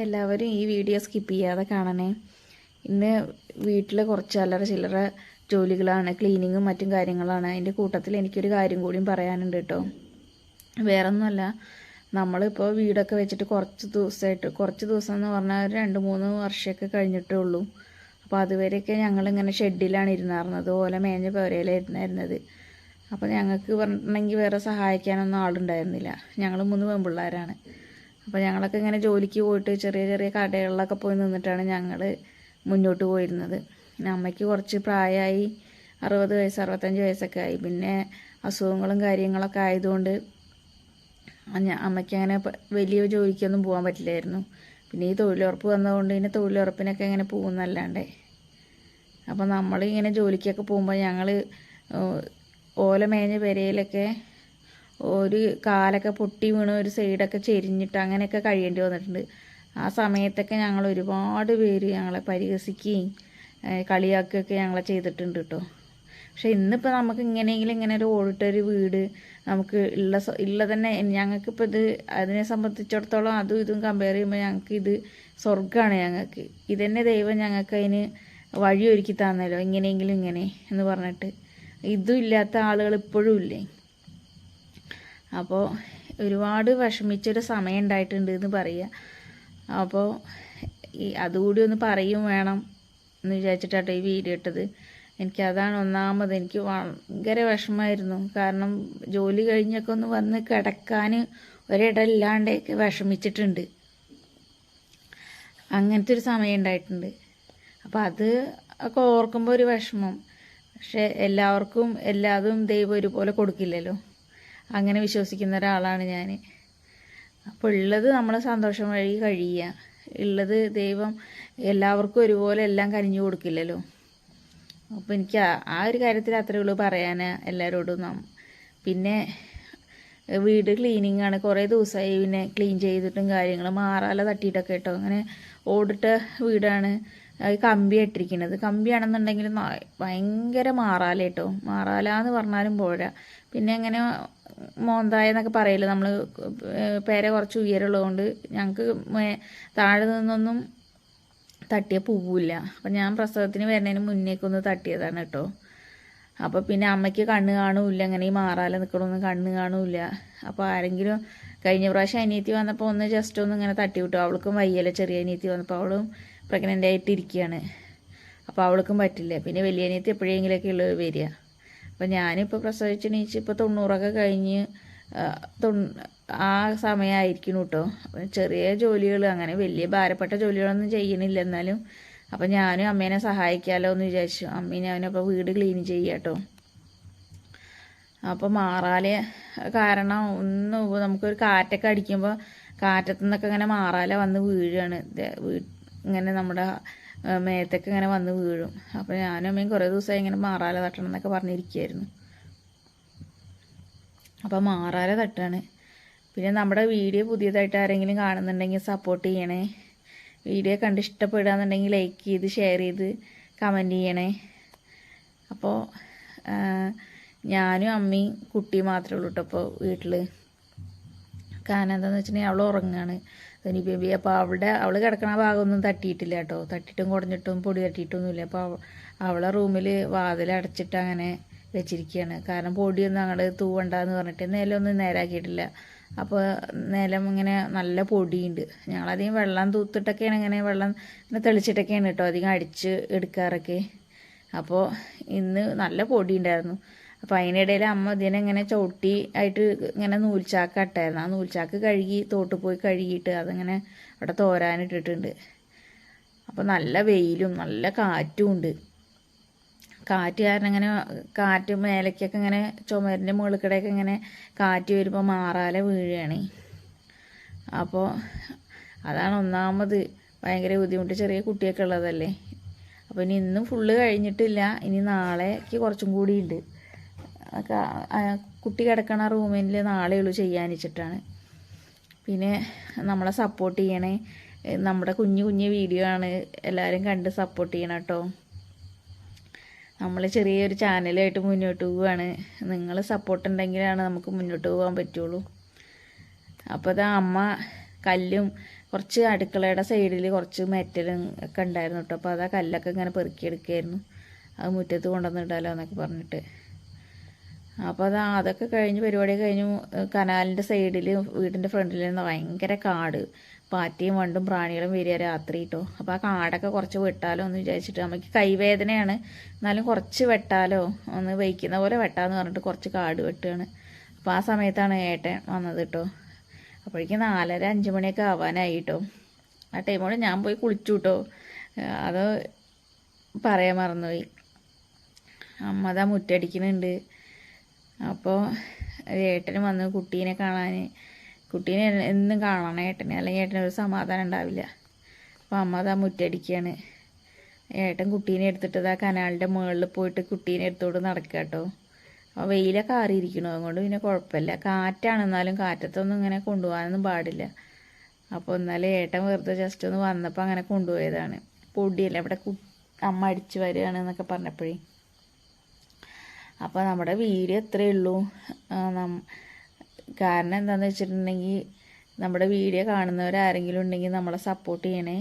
എല്ലാവരും ഈ video skip ചെയ്യാതെ കാണണേ. ഇന്ന് വീട്ടിൽ കുറച്ച് അല്ലറ ചില്ലറ ജോലികളാണ്, ക്ലീനിങ്ങും മറ്റും കാര്യങ്ങളാണ്. അതിൻ്റെ കൂട്ടത്തിൽ എനിക്കൊരു കാര്യം കൂടിയും പറയാനുണ്ട് കേട്ടോ. വേറൊന്നുമല്ല, നമ്മളിപ്പോൾ വീടൊക്കെ വെച്ചിട്ട് കുറച്ച് ദിവസം എന്ന് പറഞ്ഞാൽ 2-3 വർഷമൊക്കെ കഴിഞ്ഞിട്ടേ ഉള്ളൂ. അപ്പോൾ അതുവരെയൊക്കെ ഞങ്ങളിങ്ങനെ ഷെഡിലാണ് ഇരുന്നായിരുന്നത്, ഓല മേഞ്ഞ പുരയിലായിരുന്നത്. അപ്പോൾ ഞങ്ങൾക്ക് പറഞ്ഞിട്ടുണ്ടെങ്കിൽ വേറെ സഹായിക്കാനൊന്നും ആളുണ്ടായിരുന്നില്ല. ഞങ്ങൾ 3 പെൺപിള്ളേരാണ്. അപ്പോൾ ഞങ്ങളൊക്കെ ഇങ്ങനെ ജോലിക്ക് പോയിട്ട് ചെറിയ ചെറിയ കടകളിലൊക്കെ പോയി നിന്നിട്ടാണ് ഞങ്ങൾ മുന്നോട്ട് പോയിരുന്നത്. അമ്മയ്ക്ക് കുറച്ച് പ്രായമായി, 60 വയസ്സ് 65 വയസ്സൊക്കെ ആയി. പിന്നെ അസുഖങ്ങളും കാര്യങ്ങളൊക്കെ ആയതുകൊണ്ട് അമ്മയ്ക്ക് അങ്ങനെ വലിയ ജോലിക്കൊന്നും പോകാൻ പറ്റില്ലായിരുന്നു. പിന്നെ ഈ തൊഴിലുറപ്പ് വന്നതുകൊണ്ട് പിന്നെ തൊഴിലുറപ്പിനൊക്കെ ഇങ്ങനെ പോകുന്നല്ലാണ്ടേ. അപ്പോൾ നമ്മളിങ്ങനെ ജോലിക്കൊക്കെ പോകുമ്പോൾ ഞങ്ങൾ ഓല മേഞ്ഞ പെരയിലൊക്കെ ഒരു കാലൊക്കെ പൊട്ടി വീണ് ഒരു സൈഡൊക്കെ ചെരിഞ്ഞിട്ട് അങ്ങനെയൊക്കെ കഴിയേണ്ടി വന്നിട്ടുണ്ട്. ആ സമയത്തൊക്കെ ഞങ്ങൾ ഒരുപാട് പേര് ഞങ്ങളെ പരിഹസിക്കുകയും കളിയാക്കുകയൊക്കെ ഞങ്ങളെ ചെയ്തിട്ടുണ്ട് കേട്ടോ. പക്ഷേ ഇന്നിപ്പോൾ നമുക്ക് ഇങ്ങനെയെങ്കിലും ഇങ്ങനെ ഒരു ഓടിട്ടൊരു വീട് നമുക്ക് ഉള്ള തന്നെ ഞങ്ങൾക്കിപ്പോൾ ഇത് അതിനെ സംബന്ധിച്ചിടത്തോളം അതും ഇതും കമ്പയർ ചെയ്യുമ്പോൾ ഞങ്ങൾക്ക് ഇത് സ്വർഗ്ഗമാണ്. ഞങ്ങൾക്ക് ഇതന്നെ ദൈവം ഞങ്ങൾക്ക് അതിന് വഴിയൊരുക്കി തന്നല്ലോ, ഇങ്ങനെയെങ്കിലും ഇങ്ങനെ എന്ന് പറഞ്ഞിട്ട്. ഇതും ഇല്ലാത്ത ആളുകൾ ഇപ്പോഴും ഇല്ലേ. അപ്പോൾ ഒരുപാട് വിഷമിച്ചൊരു സമയം ഉണ്ടായിട്ടുണ്ട് എന്ന് പറയുക. അപ്പോൾ അതുകൂടി ഒന്ന് പറയും വേണം എന്ന് വിചാരിച്ചിട്ടാട്ടോ ഈ വീഡിയോ ഇട്ടത്. എനിക്കതാണ് ഒന്നാമത്. എനിക്ക് ഭയങ്കര വിഷമമായിരുന്നു. കാരണം ജോലി കഴിഞ്ഞൊക്കെ ഒന്ന് വന്ന് കിടക്കാൻ ഒരിടമില്ലാണ്ടൊക്കെ വിഷമിച്ചിട്ടുണ്ട്. അങ്ങനത്തെ ഒരു സമയം ഉണ്ടായിട്ടുണ്ട്. അപ്പോൾ അത് ഒക്കെ ഓർക്കുമ്പോൾ ഒരു വിഷമം. പക്ഷെ എല്ലാവർക്കും എല്ലാതും ദൈവം ഒരുപോലെ കൊടുക്കില്ലല്ലോ. അങ്ങനെ വിശ്വസിക്കുന്ന ഒരാളാണ് ഞാൻ. അപ്പോൾ ഉള്ളത് നമ്മൾ സന്തോഷം വഴി കഴിയുക. ഉള്ളത് ദൈവം എല്ലാവർക്കും ഒരുപോലെ എല്ലാം കനിഞ്ഞു കൊടുക്കില്ലല്ലോ. അപ്പോൾ എനിക്ക് ആ ഒരു കാര്യത്തിൽ അത്രയേ ഉള്ളൂ പറയാൻ എല്ലാവരോടും. പിന്നെ വീട് ക്ലീനിങ് ആണ്. കുറേ ദിവസമായി പിന്നെ ക്ലീൻ ചെയ്തിട്ടും കാര്യങ്ങൾ മാറാല തട്ടിയിട്ടൊക്കെ കേട്ടോ. അങ്ങനെ ഓടിട്ട വീടാണ്, കമ്പി ഇട്ടിരിക്കുന്നത്. കമ്പിയാണെന്നുണ്ടെങ്കിൽ ഭയങ്കര മാറാല കേട്ടോ. മാറാല എന്ന് പറഞ്ഞാലും പോരാ. പിന്നെ അങ്ങനെ മോന്തായെന്നൊക്കെ പറയില്ല നമ്മൾ. പേര കുറച്ച് ഉയരമുള്ളതുകൊണ്ട് ഞങ്ങൾക്ക് താഴെ നിന്നൊന്നും തട്ടിയ പോവില്ല. അപ്പം ഞാൻ പ്രസവത്തിന് വരുന്നതിന് മുന്നേക്കൊന്ന് തട്ടിയതാണ് കേട്ടോ. അപ്പോൾ പിന്നെ അമ്മയ്ക്ക് കണ്ണ് കാണൂല്ല, അങ്ങനെ ഈ മാറാല നിൽക്കണമെന്ന് കണ്ണ് കാണൂല്ല. അപ്പോൾ ആരെങ്കിലും കഴിഞ്ഞ പ്രാവശ്യം അനിയത്തി വന്നപ്പോൾ ഒന്ന് ജസ്റ്റ് ഒന്ന് ഇങ്ങനെ തട്ടി വിട്ടു. അവൾക്കും വയ്യല്ല, ചെറിയ അനിയത്തി വന്നപ്പോൾ അവളും പ്രഗ്നൻ്റ് ആയിട്ടിരിക്കുകയാണ്. അപ്പോൾ അവൾക്കും പറ്റില്ല. പിന്നെ വലിയ അനിയത്തി എപ്പോഴെങ്കിലൊക്കെ ഉള്ളത് വരിക. അപ്പോൾ ഞാനിപ്പോൾ പ്രസവിച്ചെണീച്ച് ഇപ്പോൾ 90 കഴിഞ്ഞ് ആ സമയമായിരിക്കണം കേട്ടോ. അപ്പം ചെറിയ ജോലികൾ, അങ്ങനെ വലിയ ഭാരപ്പെട്ട ജോലികളൊന്നും ചെയ്യണില്ല. എന്നാലും അപ്പം ഞാനും അമ്മേനെ സഹായിക്കാമല്ലോ എന്ന് വിചാരിച്ചു. അമ്മേനെ അവനപ്പോൾ വീട് ക്ലീൻ ചെയ്യുക കേട്ടോ. അപ്പോൾ മാറാല കാരണം നമുക്കൊരു കാറ്റൊക്കെ അടിക്കുമ്പോൾ കാറ്റത്തു നിന്നൊക്കെ ഇങ്ങനെ മാറാല വന്ന് വീഴുകയാണ്. ഇങ്ങനെ നമ്മുടെ മേത്തൊക്കെ ഇങ്ങനെ വന്ന് വീഴും. അപ്പോൾ ഞാനും അമ്മയും കുറേ ദിവസമായി ഇങ്ങനെ മാറാല തട്ടണം എന്നൊക്കെ പറഞ്ഞിരിക്കുകയായിരുന്നു. അപ്പോൾ മാറാല തട്ടാണ്. പിന്നെ നമ്മുടെ വീഡിയോ പുതിയതായിട്ട് ആരെങ്കിലും കാണുന്നുണ്ടെങ്കിൽ സപ്പോർട്ട് ചെയ്യണേ. വീഡിയോ കണ്ട് ഇഷ്ടപ്പെടുകയെന്നുണ്ടെങ്കിൽ ലൈക്ക് ചെയ്ത് ഷെയർ ചെയ്ത് കമൻറ്റ് ചെയ്യണേ. അപ്പോൾ ഞാനും അമ്മയും കുട്ടിയും മാത്രമേ ഉള്ളൂ കേട്ടോ ഇപ്പോൾ വീട്ടിൽ. കാരണം എന്താണെന്ന് വെച്ചിട്ടുണ്ടെങ്കിൽ അവൾ ഉറങ്ങുകയാണ്, ധനി ബേബി. അപ്പോൾ അവൾ കിടക്കണ ഭാഗമൊന്നും തട്ടിയിട്ടില്ല കേട്ടോ. തട്ടിയിട്ടും കുടഞ്ഞിട്ടും പൊടി തട്ടിയിട്ടൊന്നുമില്ല. അപ്പോൾ അവളെ റൂമിൽ വാതിലടച്ചിട്ട് അങ്ങനെ വെച്ചിരിക്കുകയാണ്. കാരണം പൊടിയൊന്നും അങ്ങോട്ട് തൂവണ്ടെന്ന് പറഞ്ഞിട്ട് നിലമൊന്നും നേരാക്കിയിട്ടില്ല. അപ്പോൾ നിലം ഇങ്ങനെ നല്ല പൊടിയുണ്ട്. ഞങ്ങളധികം വെള്ളം തൂത്തിട്ടൊക്കെയാണ്, ഇങ്ങനെ വെള്ളം ഇങ്ങനെ തെളിച്ചിട്ടൊക്കെയാണ് കേട്ടോ അധികം അടിച്ച് എടുക്കാറൊക്കെ. അപ്പോൾ ഇന്ന് നല്ല പൊടി ഉണ്ടായിരുന്നു. അപ്പോൾ അതിനിടയിൽ അമ്മ ഇതിനെ ഇങ്ങനെ ചവിട്ടി ആയിട്ട് ഇങ്ങനെ നൂൽച്ചാക്ക് ഇട്ടായിരുന്നു. ആ നൂൽച്ചാക്ക് കഴുകി തോട്ടിൽ പോയി കഴുകിയിട്ട് അതിങ്ങനെ അവിടെ തോരാനിട്ടിട്ടുണ്ട്. അപ്പോൾ നല്ല വെയിലും നല്ല കാറ്റും ഉണ്ട്. കാറ്റ് കാരണം ഇങ്ങനെ കാറ്റ് മേലേക്കൊക്കെ ഇങ്ങനെ ചുമരിൻ്റെ മുകളിൽക്കിടെയൊക്കെ ഇങ്ങനെ കാറ്റ് വരുമ്പോൾ മാറാല വീഴുകയാണ്. അപ്പോൾ അതാണ് ഒന്നാമത് ഭയങ്കര ബുദ്ധിമുട്ട്. ചെറിയ കുട്ടിയൊക്കെ ഉള്ളതല്ലേ. അപ്പോൾ ഇനി ഇന്നും ഫുള്ള് കഴിഞ്ഞിട്ടില്ല. ഇനി നാളേക്ക് കുറച്ചും കൂടി ഉണ്ട്. കുട്ടി കിടക്കണ റൂമിൽ നാളെ ഉള്ളൂ ചെയ്യാനിച്ചിട്ടാണ്. പിന്നെ നമ്മളെ സപ്പോർട്ട് ചെയ്യണേ. നമ്മുടെ കുഞ്ഞു വീഡിയോ ആണ്, എല്ലാവരും കണ്ട് സപ്പോർട്ട് ചെയ്യണം കേട്ടോ. നമ്മൾ ചെറിയൊരു ചാനലായിട്ട് മുന്നോട്ട് പോവുകയാണ്. നിങ്ങൾ സപ്പോർട്ട് ഉണ്ടെങ്കിലാണ് നമുക്ക് മുന്നോട്ട് പോകാൻ പറ്റുള്ളൂ. അപ്പോൾ അതാ അമ്മ കല്ലും കുറച്ച് അടുക്കളയുടെ സൈഡിൽ കുറച്ച് മെറ്റലും ഒക്കെ ഉണ്ടായിരുന്നു കേട്ടോ. അപ്പോൾ അത് ആ കല്ലൊക്കെ ഇങ്ങനെ പെറുക്കിയെടുക്കുകയായിരുന്നു. അത് മുറ്റത്ത് കൊണ്ടുവന്നിട്ടാലോ എന്നൊക്കെ പറഞ്ഞിട്ട്. അപ്പോൾ അതൊക്കെ കഴിഞ്ഞ് പരിപാടിയൊക്കെ കഴിഞ്ഞു. കനാലിൻ്റെ സൈഡിൽ വീടിൻ്റെ ഫ്രണ്ടിൽ നിന്ന് ഭയങ്കര കാട്, പാറ്റയും വണ്ടും പ്രാണികളും വരിക രാത്രി കേട്ടോ. അപ്പോൾ ആ കാടൊക്കെ കുറച്ച് വെട്ടാലോ എന്ന് വിചാരിച്ചിട്ട്, നമുക്ക് കൈവേദനയാണ് എന്നാലും കുറച്ച് വെട്ടാലോ, ഒന്ന് വയ്ക്കുന്ന പോലെ വെട്ടാമെന്ന് പറഞ്ഞിട്ട് കുറച്ച് കാട് വെട്ടുകയാണ്. അപ്പോൾ ആ സമയത്താണ് ഏട്ടൻ വന്നത് കേട്ടോ. അപ്പോഴേക്കും 4:30-5 മണിയൊക്കെ ആവാനായി കേട്ടോ. ആ ടൈമോടെ ഞാൻ പോയി കുളിച്ചു കേട്ടോ. അത് പറയാൻ മറന്നുപോയി. അമ്മ അതാ മുറ്റടിക്കുന്നുണ്ട്. അപ്പോൾ ഏട്ടന് വന്ന് കുട്ടീനെ കാണാൻ. കുട്ടീനെ എന്നും കാണണം ഏട്ടന്, അല്ലെങ്കിൽ ഏട്ടനൊരു സമാധാനം ഉണ്ടാവില്ല. അപ്പോൾ അമ്മ അതാ മുറ്റടിക്കുകയാണ്. ഏട്ടൻ കുട്ടീനെ എടുത്തിട്ട് ആ കനാലിൻ്റെ മുകളിൽ പോയിട്ട് കുട്ടീനെ എടുത്തോണ്ട് നടക്കുക കേട്ടോ. അപ്പോൾ വെയിലൊക്കെ ആറിയിരിക്കണു, അതുകൊണ്ട് പിന്നെ കുഴപ്പമില്ല. കാറ്റാണെന്നാലും കാറ്റത്തൊന്നും ഇങ്ങനെ കൊണ്ടുപോകാനൊന്നും പാടില്ല. അപ്പോൾ എന്നാലും ഏട്ടൻ വെറുതെ ജസ്റ്റ് ഒന്ന് വന്നപ്പോൾ അങ്ങനെ കൊണ്ടുപോയതാണ്. പൊടിയല്ല ഇവിടെ അമ്മ അടിച്ച് വരികയാണ് എന്നൊക്കെ പറഞ്ഞപ്പോഴേ. അപ്പോൾ നമ്മുടെ വീഡിയോ എത്രയേ ഉള്ളൂ. കാരണം എന്താണെന്ന് വെച്ചിട്ടുണ്ടെങ്കിൽ നമ്മുടെ വീഡിയോ കാണുന്നവരാരെങ്കിലും ഉണ്ടെങ്കിൽ നമ്മളെ സപ്പോർട്ട് ചെയ്യണേ.